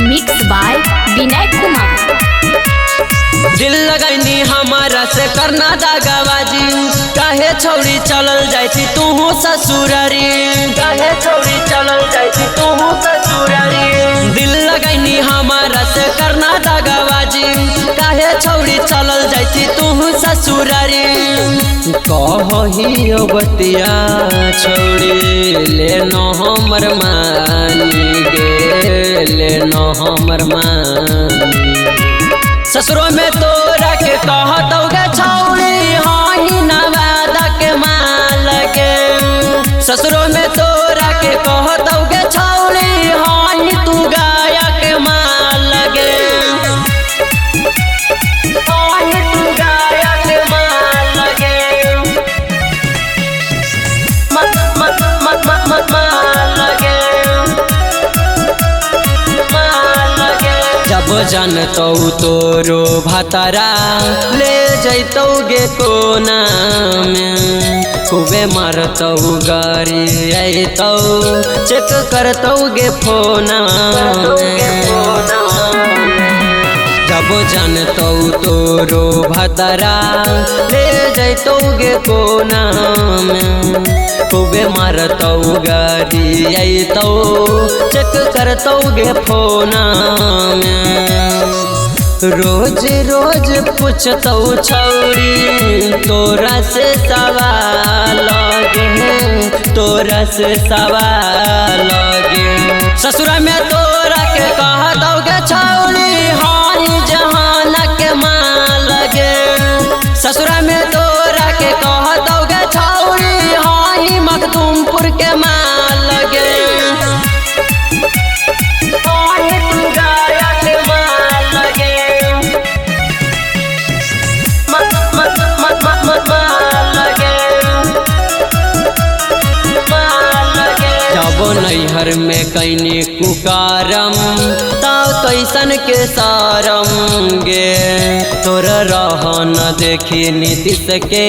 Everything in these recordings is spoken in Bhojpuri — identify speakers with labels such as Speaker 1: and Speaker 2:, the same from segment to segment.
Speaker 1: Mix by Vinay Kumar.
Speaker 2: दिल लगैनी हमारा से करना दागाबाजी, काहे छौड़ी चलल जाती तू ससुरारी, काहे छौड़ी चलल जाती तू ससुरारी। दिल लगैनी हमारा से करना दागाबाजी, काहे छौड़ी चलल जाती तू ससुरारी। कही बतिया छौड़ी ले न हमर मानी गे, ले न हमर मानी। ससुरों में तोरा के कहतौ गे छौड़ी हाही नवादा के माल के। ससुरों में तोरा के कहतौ गे छौड़ी हाही तू गाया के माल गे, हाही तू गाया के माल गे। मत मत मत मत मत माल गे, जब जानतौ तोरो भातारा ले जैतौ गे कोना में। खूबे मारतौ गाड़ी अतौ चेक करतौ गे फोना में। जब जानतौ तोरो भातारा ले जैतौ गे कोना में। खूबे मारतौ गाड़ी अतौ चेक करतौ गे फोना में। रोज रोज पूछतौ छौड़ी तोरा से सवाल गे, तोरा से सवाल गे। ससुरा में तोरा के कहतौ गे छौड़ी हानी जहान के माल गे। ससुरा में तोरा के कहतौ गे छौड़ी हानी मखदूमपुर के माल गे, हानी तू गाया के माल गे। मत मत मत मत मत माल गे, माल गे। जब नैहर में कैनी कुकारम ताव कैसन के सारम गे। तोर रहन देखी नीतीश के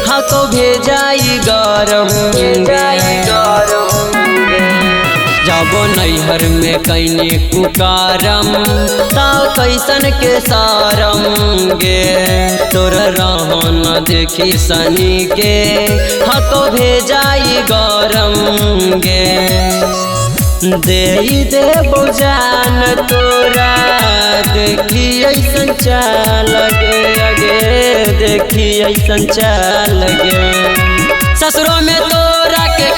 Speaker 2: हाथों भेजाई गरम गे। जब नैहर में कैनी कुकारम ताव कैसन के सारम गे। तोर रहन देखी सनी के हाथों भेजाई गरम गे। दे जान तोरा देखी ऐसन चाल गे, अगे देखी ऐसन चाल गे। ससुरों में तोरा के